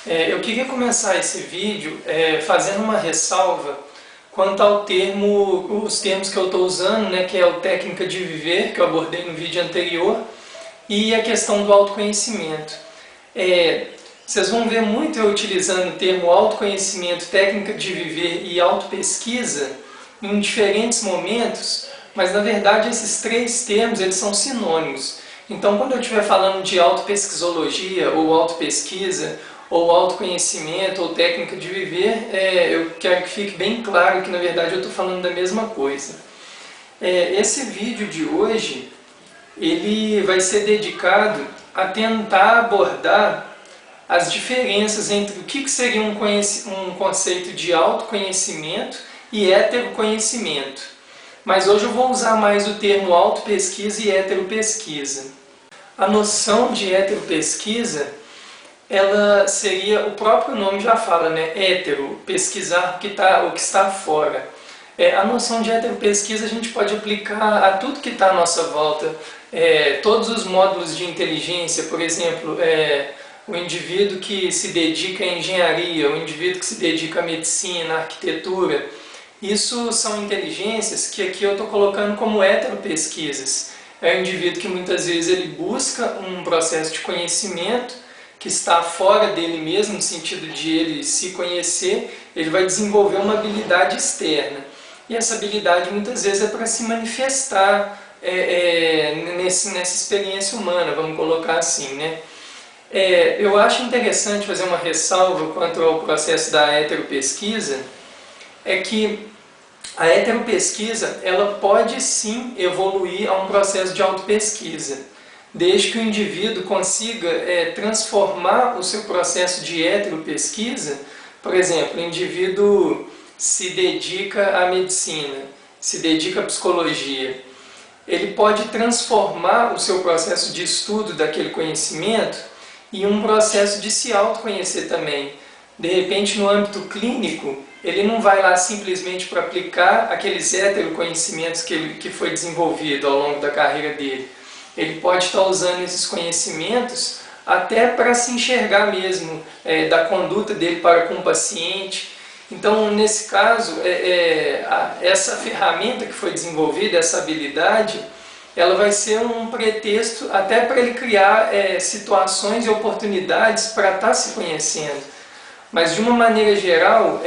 Eu queria começar esse vídeo fazendo uma ressalva quanto ao os termos que eu estou usando, né, que é o técnica de viver, que eu abordei no vídeo anterior, e a questão do autoconhecimento. Vocês vão ver muito eu utilizando o termo autoconhecimento, técnica de viver e autopesquisa em diferentes momentos, mas na verdade esses três termos eles são sinônimos. Então quando eu estiver falando de autopesquisologia ou autopesquisa, ou autoconhecimento, ou técnica de viver, eu quero que fique bem claro que na verdade eu estou falando da mesma coisa. Esse vídeo de hoje, ele vai ser dedicado a tentar abordar as diferenças entre o que seria um conceito de autoconhecimento e heteroconhecimento. Mas hoje eu vou usar mais o termo autopesquisa e heteropesquisa. A noção de heteropesquisa, ela seria, o próprio nome já fala, né? Hétero, pesquisar o que está fora. A noção de heteropesquisa a gente pode aplicar a tudo que está à nossa volta. Todos os módulos de inteligência, por exemplo, o indivíduo que se dedica à engenharia, o indivíduo que se dedica à medicina, à arquitetura. Isso são inteligências que aqui eu estou colocando como heteropesquisas. É o indivíduo que muitas vezes ele busca um processo de conhecimento que está fora dele mesmo, no sentido de ele se conhecer, ele vai desenvolver uma habilidade externa. E essa habilidade muitas vezes é para se manifestar nessa experiência humana, vamos colocar assim, né? Eu acho interessante fazer uma ressalva quanto ao processo da heteropesquisa, é que a heteropesquisa ela pode sim evoluir a um processo de autopesquisa, desde que o indivíduo consiga transformar o seu processo de heteropesquisa. Por exemplo, o indivíduo se dedica à medicina, se dedica à psicologia. Ele pode transformar o seu processo de estudo daquele conhecimento em um processo de se autoconhecer também. De repente, no âmbito clínico, ele não vai lá simplesmente para aplicar aqueles heteroconhecimentos que foi desenvolvido ao longo da carreira dele. Ele pode estar usando esses conhecimentos até para se enxergar mesmo da conduta dele para com o paciente. Então, nesse caso, essa ferramenta que foi desenvolvida, essa habilidade, ela vai ser um pretexto até para ele criar situações e oportunidades para estar se conhecendo. Mas, de uma maneira geral,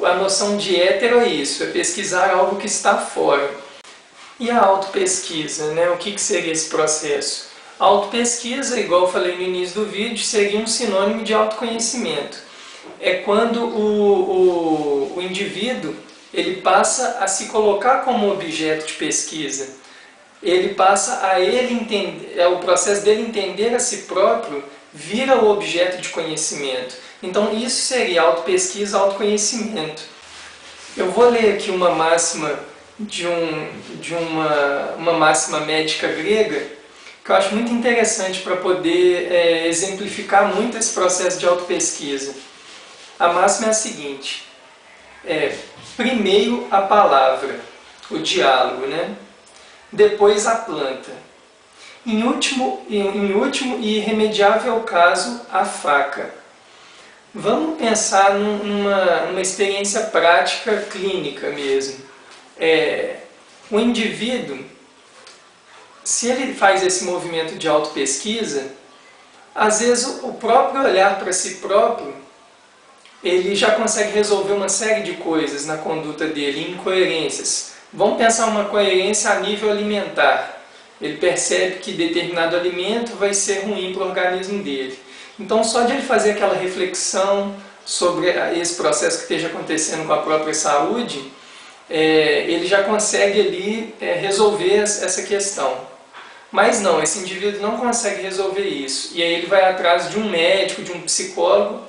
a noção de hétero é isso, é pesquisar algo que está fora. E a autopesquisa, né? O que seria esse processo? A autopesquisa, igual eu falei no início do vídeo, seria um sinônimo de autoconhecimento. É quando o indivíduo ele passa a se colocar como objeto de pesquisa. Ele passa a entender, o processo dele entender a si próprio vira o objeto de conhecimento. Então isso seria autopesquisa, autoconhecimento. Eu vou ler aqui uma máxima uma máxima médica grega que eu acho muito interessante para poder exemplificar muito esse processo de autopesquisa. A máxima é a seguinte: primeiro a palavra, o diálogo, né? Depois a planta, em último e irremediável caso, a faca. Vamos pensar numa experiência prática clínica mesmo. O indivíduo, se ele faz esse movimento de autopesquisa, às vezes o próprio olhar para si próprio, ele já consegue resolver uma série de coisas na conduta dele, incoerências. Vamos pensar uma coerência a nível alimentar. Ele percebe que determinado alimento vai ser ruim para o organismo dele. Então, só de ele fazer aquela reflexão sobre esse processo que esteja acontecendo com a própria saúde, ele já consegue ali resolver essa questão. Mas não, esse indivíduo não consegue resolver isso. E aí ele vai atrás de um médico, de um psicólogo,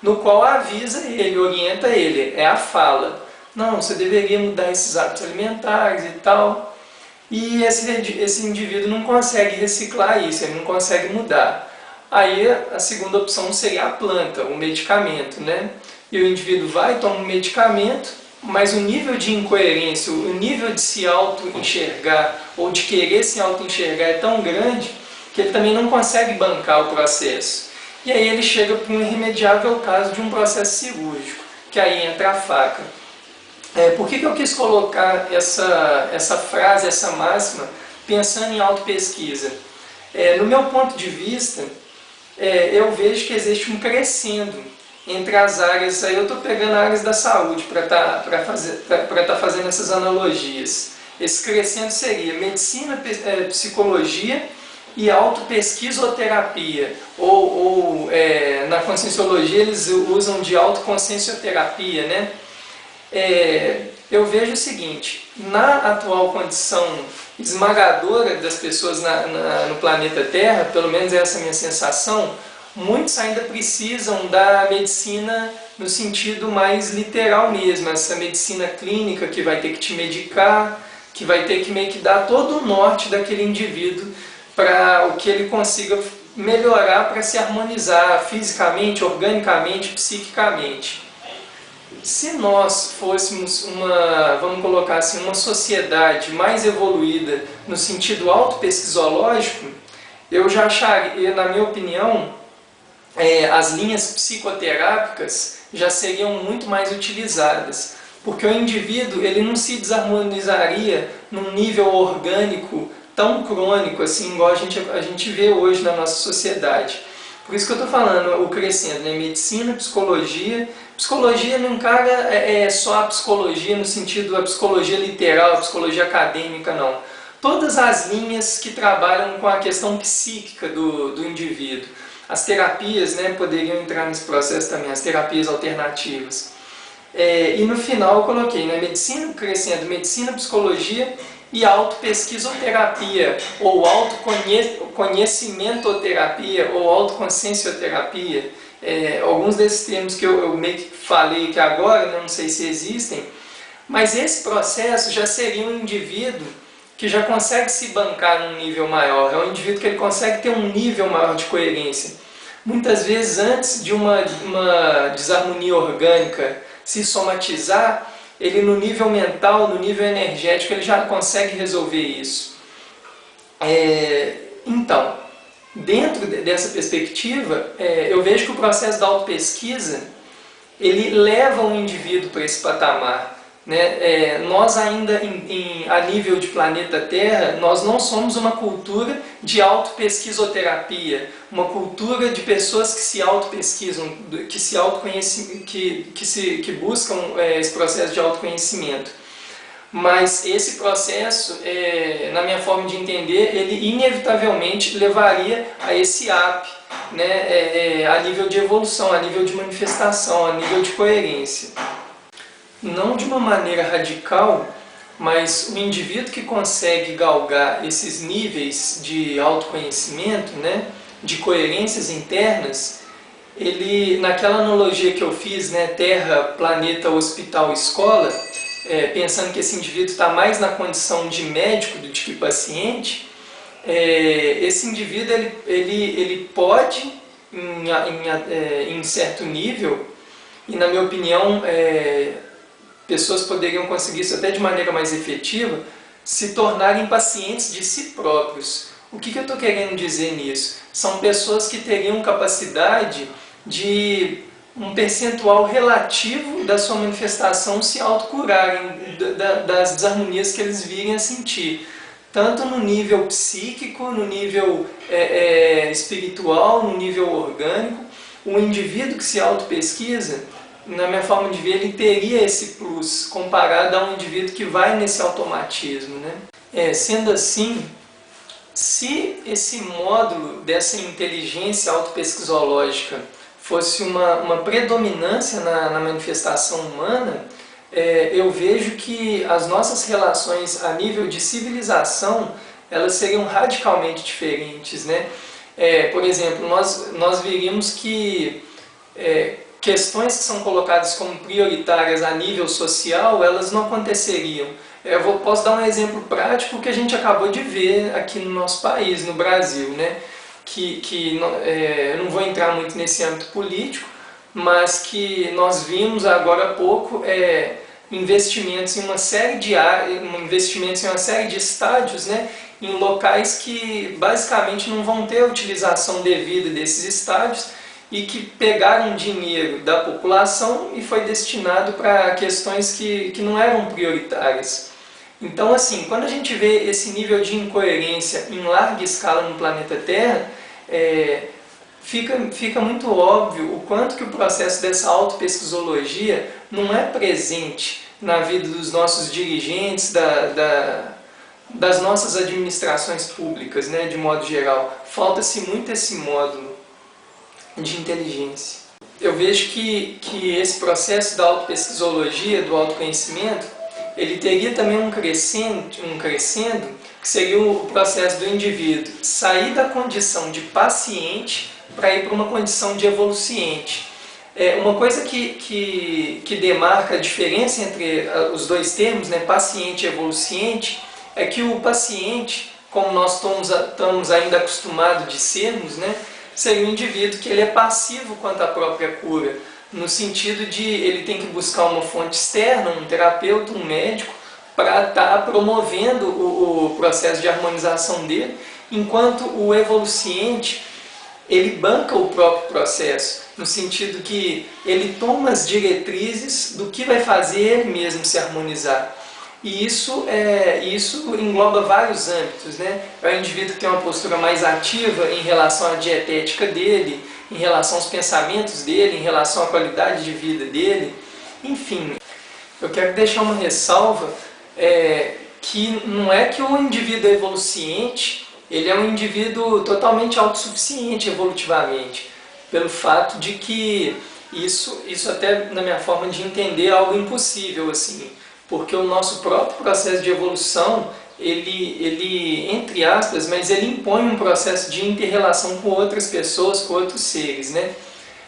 no qual avisa ele, orienta ele, é a fala. Não, você deveria mudar esses hábitos alimentares e tal. E esse indivíduo não consegue reciclar isso, ele não consegue mudar. Aí a segunda opção seria a planta, o medicamento, né? E o indivíduo vai, toma um medicamento, mas o nível de incoerência, o nível de se auto-enxergar ou de querer se auto-enxergar é tão grande que ele também não consegue bancar o processo. e aí ele chega para um irremediável caso de um processo cirúrgico, que aí entra a faca. Por que eu quis colocar essa frase, essa máxima, pensando em autopesquisa? No meu ponto de vista, eu vejo que existe um crescendo entre as áreas, aí eu estou pegando áreas da saúde para estar fazendo essas analogias. Esse crescendo seria medicina, psicologia e autopesquisoterapia, ou na conscienciologia eles usam de autoconsciencioterapia, né? Eu vejo o seguinte, na atual condição esmagadora das pessoas no planeta Terra, pelo menos essa é a minha sensação, muitos ainda precisam da medicina no sentido mais literal mesmo, essa medicina clínica que vai ter que te medicar, que vai ter que meio que dar todo o norte daquele indivíduo para o que ele consiga melhorar para se harmonizar fisicamente, organicamente, psiquicamente. Se nós fôssemos vamos colocar assim, uma sociedade mais evoluída no sentido autopesquisológico, eu já acharia, na minha opinião, as linhas psicoterápicas já seriam muito mais utilizadas, porque o indivíduo ele não se desarmonizaria num nível orgânico tão crônico, assim, igual a gente vê hoje na nossa sociedade. Por isso que eu estou falando, o crescendo, né? Medicina, psicologia. Psicologia não encara só a psicologia no sentido da psicologia literal, a psicologia acadêmica, não. Todas as linhas que trabalham com a questão psíquica do indivíduo. As terapias, né, poderiam entrar nesse processo também, as terapias alternativas. E no final eu coloquei, né, medicina, crescendo, medicina, psicologia e autopesquisoterapia, ou autoconhecimentoterapia, ou autoconsciencioterapia. Alguns desses termos que eu meio que falei aqui agora, né, não sei se existem, mas esse processo já seria um indivíduo que já consegue se bancar num nível maior, é um indivíduo que ele consegue ter um nível maior de coerência. Muitas vezes antes de uma desarmonia orgânica se somatizar, ele no nível mental, no nível energético, ele já consegue resolver isso. Então, dentro dessa perspectiva, eu vejo que o processo da autopesquisa, ele leva o indivíduo para esse patamar. Né? Nós ainda, a nível de planeta Terra, nós não somos uma cultura de autopesquisoterapia, uma cultura de pessoas que se autopesquisam, que se autoconhecem, que buscam esse processo de autoconhecimento. Mas esse processo, na minha forma de entender, ele inevitavelmente levaria a esse up, né? A nível de evolução, a nível de manifestação, a nível de coerência. Não de uma maneira radical, mas o indivíduo que consegue galgar esses níveis de autoconhecimento, né, de coerências internas, ele, naquela analogia que eu fiz, né, Terra, planeta, hospital, escola, pensando que esse indivíduo está mais na condição de médico do que paciente, esse indivíduo ele pode, em certo nível, e na minha opinião, pessoas poderiam conseguir isso até de maneira mais efetiva, se tornarem pacientes de si próprios. O que eu estou querendo dizer nisso? São pessoas que teriam capacidade de um percentual relativo da sua manifestação se autocurarem das desarmonias que eles virem a sentir. Tanto no nível psíquico, no nível espiritual, no nível orgânico. O indivíduo que se autopesquisa, na minha forma de ver, ele teria esse plus comparado a um indivíduo que vai nesse automatismo, né? Sendo assim, se esse módulo dessa inteligência autopesquisológica fosse uma predominância na manifestação humana, eu vejo que as nossas relações a nível de civilização, elas seriam radicalmente diferentes, né? Por exemplo, nós veríamos que questões que são colocadas como prioritárias a nível social, elas não aconteceriam. Posso dar um exemplo prático que a gente acabou de ver aqui no nosso país, no Brasil, né? Eu não vou entrar muito nesse âmbito político, mas que nós vimos agora há pouco investimentos em uma série de investimentos em uma série de estádios, né? Em locais que basicamente não vão ter a utilização devida desses estádios, e que pegaram dinheiro da população e foi destinado para questões que não eram prioritárias. Então, assim, quando a gente vê esse nível de incoerência em larga escala no planeta Terra, fica muito óbvio o quanto que o processo dessa autopesquisologia não é presente na vida dos nossos dirigentes, das nossas administrações públicas, né, de modo geral. Falta-se muito esse módulo de inteligência. Eu vejo que esse processo da autopesquisologia, do autoconhecimento, ele teria também um crescendo, que seria o processo do indivíduo sair da condição de paciente para ir para uma condição de evoluciente. Uma coisa que demarca a diferença entre os dois termos, né, paciente e evoluciente, é que o paciente, como nós estamos ainda acostumados de sermos, né, seria um indivíduo que ele é passivo quanto à própria cura, no sentido de ele tem que buscar uma fonte externa, um terapeuta, um médico, para estar promovendo o processo de harmonização dele, enquanto o evoluciente, ele banca o próprio processo, no sentido que ele toma as diretrizes do que vai fazer ele mesmo se harmonizar. E isso engloba vários âmbitos, né? É o indivíduo que tem uma postura mais ativa em relação à dietética dele, em relação aos pensamentos dele, em relação à qualidade de vida dele. Enfim, eu quero deixar uma ressalva que não é que o indivíduo evoluciente, ele é um indivíduo totalmente autossuficiente evolutivamente, pelo fato de que isso até na minha forma de entender é algo impossível, assim, porque o nosso próprio processo de evolução, ele entre aspas, mas ele impõe um processo de inter-relação com outras pessoas, com outros seres, né?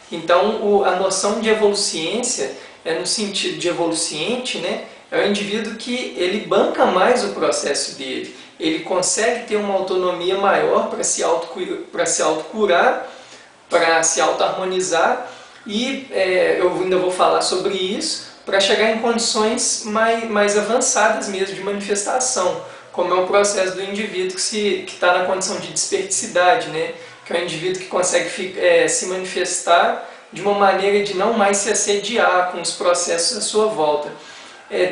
Então, a noção de evoluciência é no sentido de evoluciente, né? É o indivíduo que ele banca mais o processo dele, ele consegue ter uma autonomia maior para se autocurar, para se auto-harmonizar, e eu ainda vou falar sobre isso, para chegar em condições mais avançadas mesmo de manifestação, como é o processo do indivíduo que está na condição de desperticidade, né? Que é o indivíduo que consegue se manifestar de uma maneira de não mais se assediar com os processos à sua volta.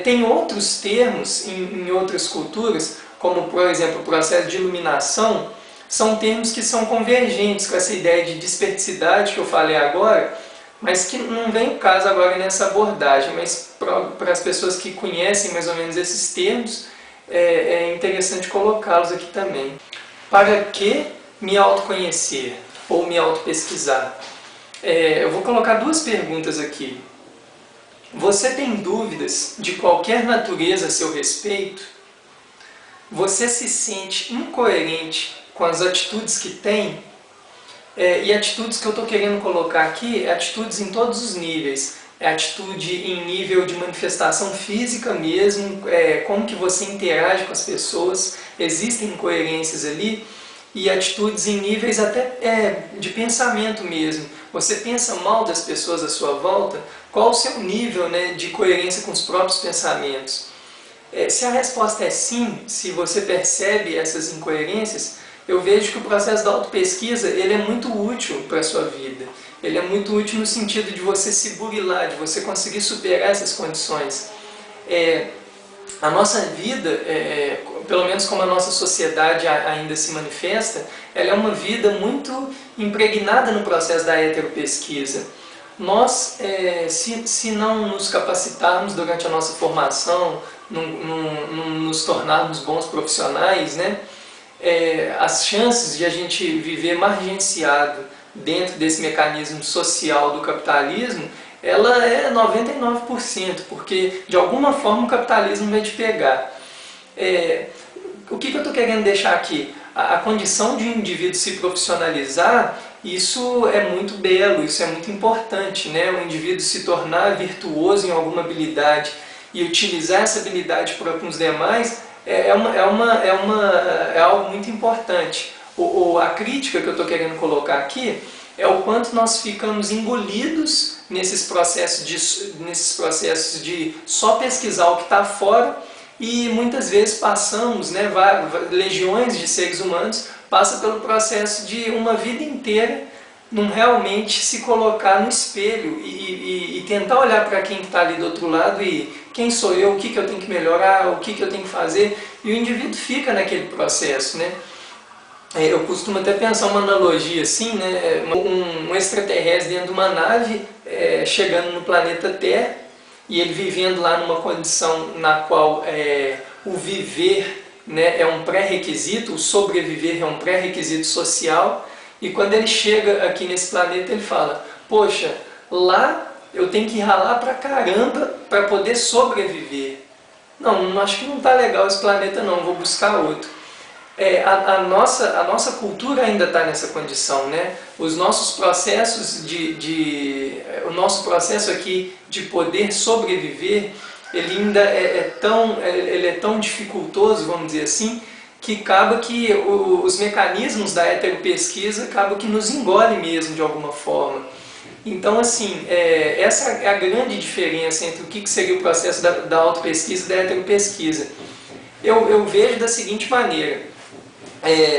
Tem outros termos em outras culturas, como por exemplo o processo de iluminação, são termos que são convergentes com essa ideia de desperticidade que eu falei agora, mas que não vem o caso agora nessa abordagem, mas para as pessoas que conhecem mais ou menos esses termos, é interessante colocá-los aqui também. Para que me autoconhecer ou me autopesquisar? Eu vou colocar duas perguntas aqui. Você tem dúvidas de qualquer natureza a seu respeito? Você se sente incoerente com as atitudes que tem? E atitudes que eu estou querendo colocar aqui, atitudes em todos os níveis. Atitude em nível de manifestação física mesmo, como que você interage com as pessoas, existem incoerências ali, e atitudes em níveis até de pensamento mesmo. Você pensa mal das pessoas à sua volta? Qual o seu nível, né, de coerência com os próprios pensamentos? Se a resposta é sim, se você percebe essas incoerências, eu vejo que o processo da autopesquisa ele é muito útil para a sua vida. Ele é muito útil no sentido de você se burilar, de você conseguir superar essas condições. A nossa vida, pelo menos como a nossa sociedade ainda se manifesta, ela é uma vida muito impregnada no processo da heteropesquisa. Nós, se não nos capacitarmos durante a nossa formação, não nos tornarmos bons profissionais, né, as chances de a gente viver margenciado dentro desse mecanismo social do capitalismo, ela é 99%, porque de alguma forma o capitalismo vai te pegar. O que eu estou querendo deixar aqui? A condição de um indivíduo se profissionalizar, isso é muito belo, isso é muito importante, né? O indivíduo se tornar virtuoso em alguma habilidade e utilizar essa habilidade para com os demais é algo muito importante. A crítica que eu estou querendo colocar aqui é o quanto nós ficamos engolidos nesses processos de só pesquisar o que está fora, e muitas vezes passamos, né, legiões de seres humanos passam pelo processo de uma vida inteira não realmente se colocar no espelho e tentar olhar para quem está ali do outro lado e quem sou eu, o que eu tenho que melhorar, o que eu tenho que fazer, e o indivíduo fica naquele processo, né? Eu costumo até pensar uma analogia assim, né? Um extraterrestre dentro de uma nave chegando no planeta Terra e ele vivendo lá numa condição na qual o viver, né, é um pré-requisito, o sobreviver é um pré-requisito social, e quando ele chega aqui nesse planeta ele fala, poxa, lá eu tenho que ralar pra caramba para poder sobreviver. Não, acho que não está legal esse planeta não, vou buscar outro. A nossa cultura ainda está nessa condição, né? Os nossos processos o nosso processo aqui de poder sobreviver, ele ainda ele é tão dificultoso, vamos dizer assim, que acaba que os mecanismos da heteropesquisa acabam que nos engolem mesmo de alguma forma. Então, assim, essa é a grande diferença entre o que seria o processo da autopesquisa e da heteropesquisa. Eu vejo da seguinte maneira,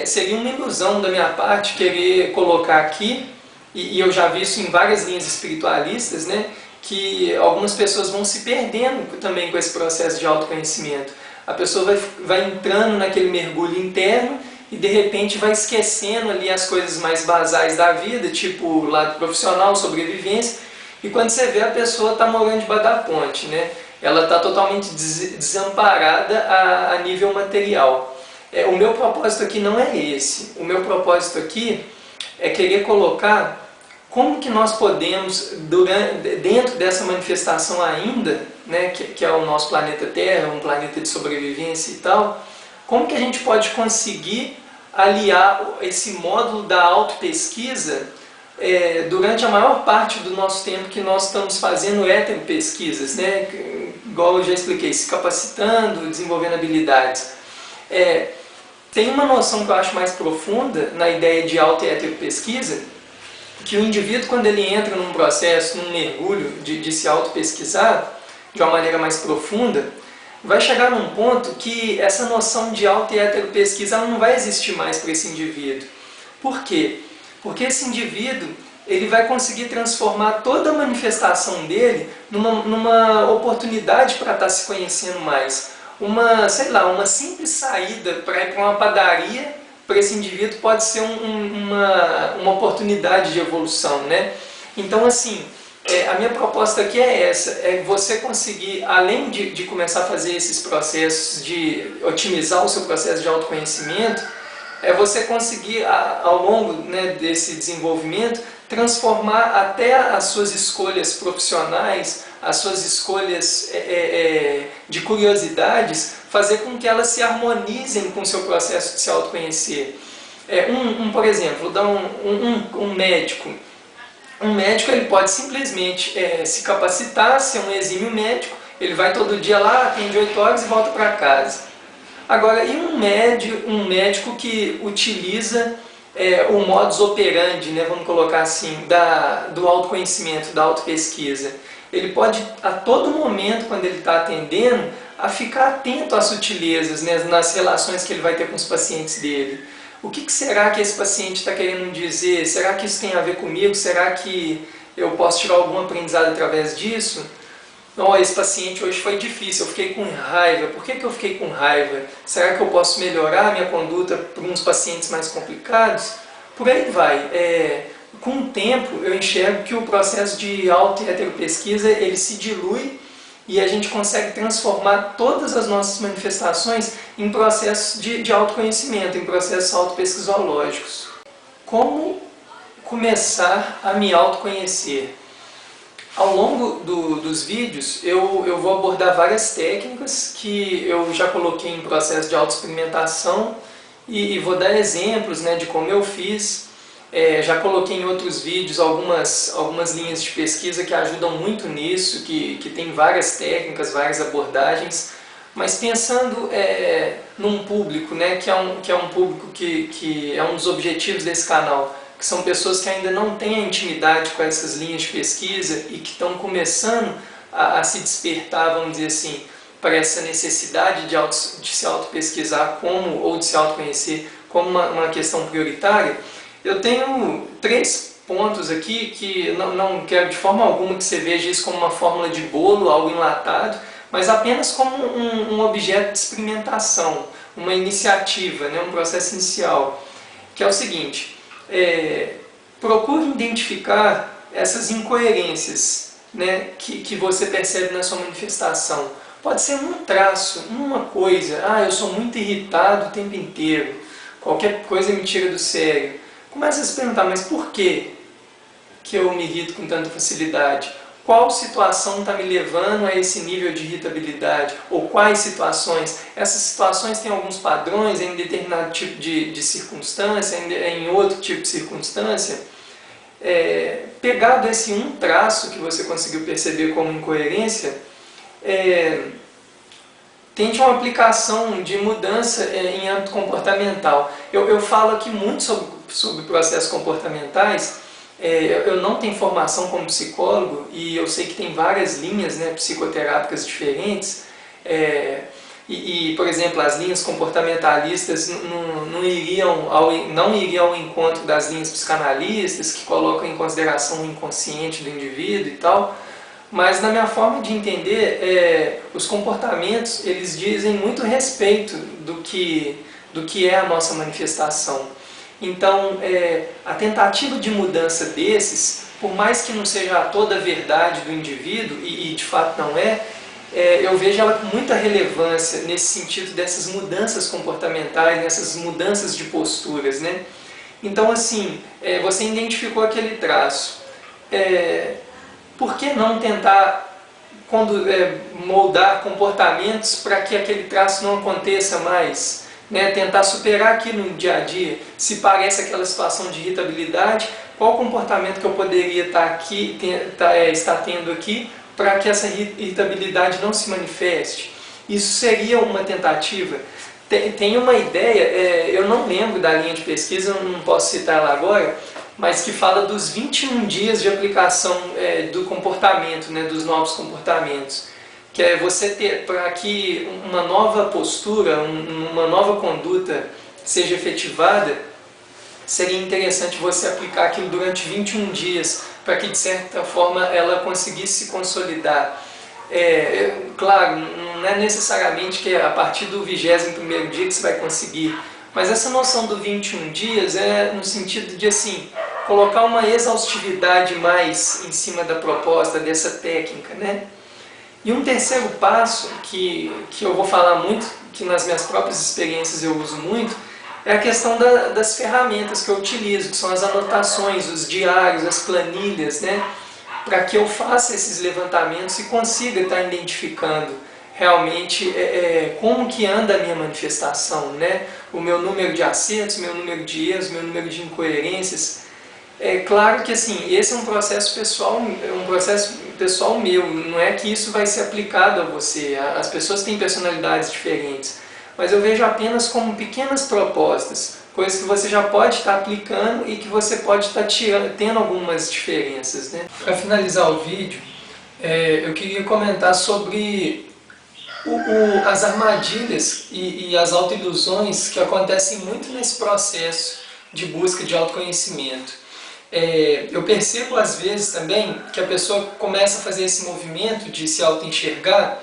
seria uma ilusão da minha parte querer colocar aqui, e eu já vi isso em várias linhas espiritualistas, né, que algumas pessoas vão se perdendo também com esse processo de autoconhecimento. A pessoa vai entrando naquele mergulho interno e de repente vai esquecendo ali as coisas mais basais da vida, tipo o lado profissional, sobrevivência, e quando você vê a pessoa está morando debaixo da ponte, né? Ela está totalmente desamparada a nível material. O meu propósito aqui não é esse. O meu propósito aqui é querer colocar como que nós podemos, dentro dessa manifestação ainda, né, que é o nosso planeta Terra, um planeta de sobrevivência e tal, como que a gente pode conseguir aliar esse módulo da autopesquisa durante a maior parte do nosso tempo que nós estamos fazendo heteropesquisas, né, igual eu já expliquei, se capacitando, desenvolvendo habilidades. Tem uma noção que eu acho mais profunda na ideia de auto e heteropesquisa, que o indivíduo, quando ele entra num processo, num mergulho de se auto-pesquisar de uma maneira mais profunda, vai chegar num ponto que essa noção de auto e heteropesquisa não vai existir mais para esse indivíduo. Por quê? Porque esse indivíduo ele vai conseguir transformar toda a manifestação dele numa oportunidade para estar se conhecendo mais. Sei lá, uma simples saída para ir para uma padaria, para esse indivíduo pode ser uma oportunidade de evolução, né? Então, assim, a minha proposta aqui é essa, é você conseguir, além de começar a fazer esses processos, de otimizar o seu processo de autoconhecimento, é você conseguir, ao longo, né, desse desenvolvimento, transformar até as suas escolhas profissionais, as suas escolhas de curiosidades, fazer com que elas se harmonizem com o seu processo de se autoconhecer. Por exemplo, vou dar um médico. Um médico ele pode simplesmente se capacitar, ser um exímio médico, ele vai todo dia lá, atende 8 horas e volta para casa. Agora, e um médico que utiliza o modus operandi, né, vamos colocar assim, do autoconhecimento, da autopesquisa? Ele pode, a todo momento, quando ele está atendendo, a ficar atento às sutilezas, né, nas relações que ele vai ter com os pacientes dele. O que será que esse paciente está querendo dizer? Será que isso tem a ver comigo? Será que eu posso tirar algum aprendizado através disso? Esse paciente hoje foi difícil, eu fiquei com raiva. Por que eu fiquei com raiva? Será que eu posso melhorar a minha conduta para uns pacientes mais complicados? Por aí vai. Com o tempo, eu enxergo que o processo de auto e heteropesquisa ele se dilui e a gente consegue transformar todas as nossas manifestações em processos de autoconhecimento, em processos autopesquisológicos. Como começar a me autoconhecer? Ao longo dos vídeos, eu vou abordar várias técnicas que eu já coloquei em processo de autoexperimentação e vou dar exemplos, né, de como eu fiz. Já coloquei em outros vídeos algumas linhas de pesquisa que ajudam muito nisso, que tem várias técnicas, várias abordagens, mas pensando num público, né, que é um público que é um dos objetivos desse canal, que são pessoas que ainda não têm a intimidade com essas linhas de pesquisa e que estão começando a se despertar, vamos dizer assim, para essa necessidade de se auto-pesquisar ou de se autoconhecer como uma questão prioritária. Eu tenho três pontos aqui que não quero de forma alguma que você veja isso como uma fórmula de bolo, algo enlatado, mas apenas como um objeto de experimentação, uma iniciativa, né, um processo inicial, que é o seguinte: procure identificar essas incoerências, né, que você percebe na sua manifestação. Pode ser um traço, uma coisa. Eu sou muito irritado o tempo inteiro. Qualquer coisa me tira do sério. Começa a se perguntar, mas por que eu me irrito com tanta facilidade? Qual situação está me levando a esse nível de irritabilidade? Ou quais situações? Essas situações têm alguns padrões em determinado tipo de circunstância, em outro tipo de circunstância. Pegado esse um traço que você conseguiu perceber como incoerência, tente uma aplicação de mudança em âmbito comportamental. Eu falo aqui muito sobre processos comportamentais. Eu não tenho formação como psicólogo e eu sei que tem várias linhas, né, psicoterápicas diferentes. Por exemplo, as linhas comportamentalistas não iriam ao encontro das linhas psicanalistas, que colocam em consideração o inconsciente do indivíduo e tal. Mas, na minha forma de entender, os comportamentos, eles dizem muito respeito do que é a nossa manifestação. Então, a tentativa de mudança desses, por mais que não seja toda a verdade do indivíduo, e de fato não eu vejo ela com muita relevância nesse sentido dessas mudanças comportamentais, nessas mudanças de posturas, né? Então, assim, você identificou aquele traço. Por que não tentar moldar comportamentos para que aquele traço não aconteça mais? Né? Tentar superar aquilo no dia a dia. Se parece aquela situação de irritabilidade, qual comportamento que eu poderia estar tendo aqui para que essa irritabilidade não se manifeste? Isso seria uma tentativa. Tem uma ideia, eu não lembro da linha de pesquisa, eu não posso citar ela agora, mas que fala dos 21 dias de aplicação do comportamento, né, dos novos comportamentos. Que é você ter, para que uma nova postura, uma nova conduta seja efetivada, seria interessante você aplicar aquilo durante 21 dias, para que de certa forma ela conseguisse se consolidar. Claro, não é necessariamente que a partir do 21º dia que você vai conseguir, mas essa noção do 21 dias é no sentido de assim, colocar uma exaustividade mais em cima da proposta dessa técnica, né? E um terceiro passo que eu vou falar muito, que nas minhas próprias experiências eu uso muito, é a questão das ferramentas que eu utilizo, que são as anotações, os diários, as planilhas, né? Para que eu faça esses levantamentos e consiga estar identificando realmente como que anda a minha manifestação, né? O meu número de acertos, meu número de erros, meu número de incoerências. É claro que assim, esse é um processo pessoal meu, não é que isso vai ser aplicado a você, as pessoas têm personalidades diferentes, mas eu vejo apenas como pequenas propostas, coisas que você já pode estar aplicando e que você pode estar tendo algumas diferenças, né? Para finalizar o vídeo, eu queria comentar sobre as armadilhas e as autoilusões que acontecem muito nesse processo de busca de autoconhecimento. Eu percebo às vezes também que a pessoa começa a fazer esse movimento de se auto-enxergar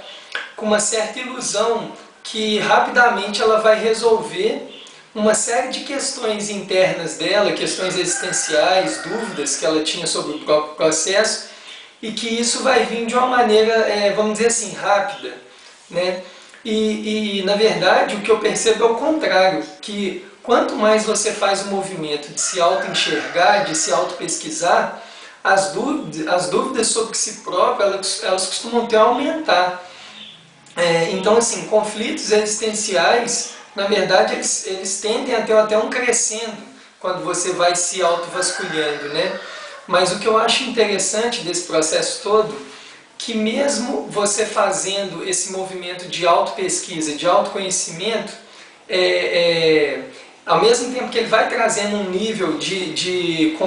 com uma certa ilusão que rapidamente ela vai resolver uma série de questões internas dela, questões existenciais, dúvidas que ela tinha sobre o próprio processo, e que isso vai vir de uma maneira, vamos dizer assim, rápida, né? E na verdade o que eu percebo é o contrário, que quanto mais você faz o movimento de se auto-enxergar, de se auto-pesquisar, as dúvidas sobre si próprio, elas costumam ter a aumentar. Então, assim, conflitos existenciais, na verdade, eles tendem a ter até um crescendo quando você vai se auto-vasculhando, né? Mas o que eu acho interessante desse processo todo, que mesmo você fazendo esse movimento de auto-pesquisa, de autoconhecimento, ao mesmo tempo que ele vai trazendo um nível de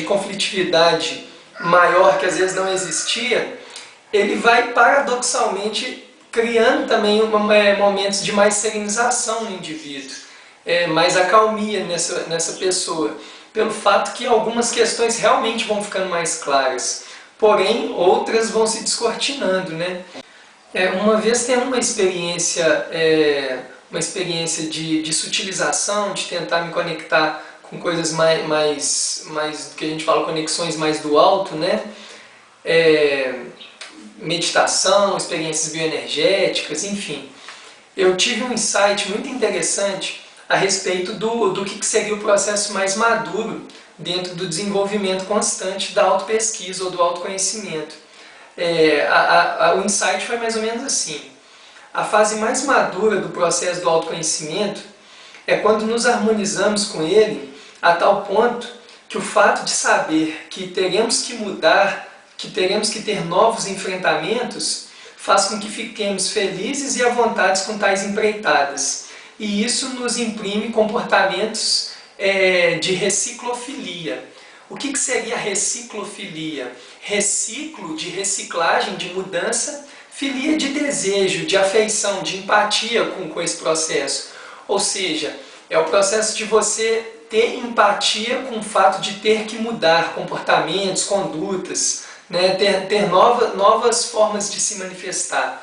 conflitividade maior que às vezes não existia, ele vai paradoxalmente criando também momentos de mais serenização no indivíduo, mais acalmia nessa pessoa. pelo fato que algumas questões realmente vão ficando mais claras, porém outras vão se descortinando, né? Uma vez tendo uma experiência de sutilização, de tentar me conectar com coisas mais que a gente fala, conexões mais do alto, né? Meditação, experiências bioenergéticas, enfim. Eu tive um insight muito interessante a respeito do que seria o processo mais maduro dentro do desenvolvimento constante da autopesquisa ou do autoconhecimento. O insight foi mais ou menos assim: a fase mais madura do processo do autoconhecimento é quando nos harmonizamos com ele a tal ponto que o fato de saber que teremos que mudar, que teremos que ter novos enfrentamentos, faz com que fiquemos felizes e à vontade com tais empreitadas. E isso nos imprime comportamentos de reciclofilia. O que seria reciclofilia? Reciclo de reciclagem, de mudança, filia de desejo, de afeição, de empatia com esse processo. Ou seja, é o processo de você ter empatia com o fato de ter que mudar comportamentos, condutas, né? ter novas formas de se manifestar.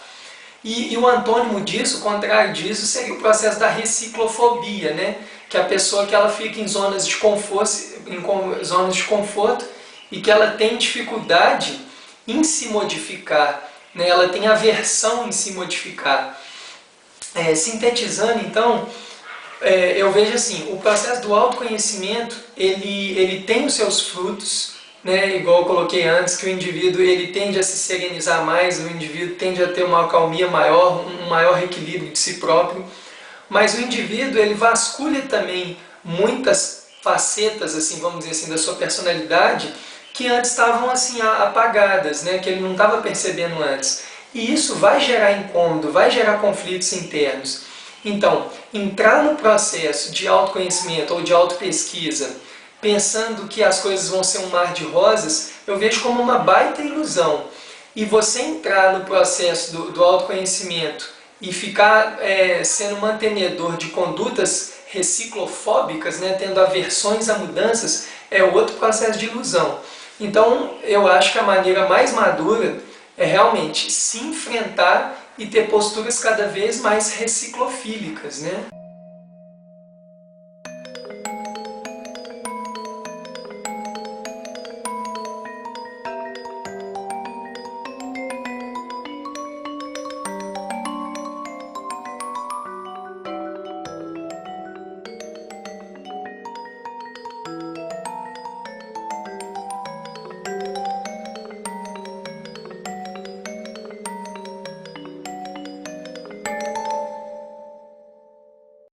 E o antônimo disso, o contrário disso, seria o processo da reciclofobia, né? Que é a pessoa que ela fica em zonas de conforto e que ela tem dificuldade em se modificar, né? Ela tem aversão em se modificar. Sintetizando, então, eu vejo assim, o processo do autoconhecimento, ele tem os seus frutos, né? Igual eu coloquei antes, que o indivíduo ele tende a se serenizar mais, o indivíduo tende a ter uma calmia maior, um maior equilíbrio de si próprio, mas o indivíduo ele vasculha também muitas facetas, assim, vamos dizer assim, da sua personalidade, que antes estavam assim apagadas, né? Que ele não estava percebendo antes. E isso vai gerar incômodo, vai gerar conflitos internos. Então, entrar no processo de autoconhecimento ou de autopesquisa, pensando que as coisas vão ser um mar de rosas, eu vejo como uma baita ilusão. E você entrar no processo do autoconhecimento e ficar sendo mantenedor de condutas reciclofóbicas, né, tendo aversões a mudanças, é outro processo de ilusão. Então, eu acho que a maneira mais madura é realmente se enfrentar e ter posturas cada vez mais reciclofílicas, né?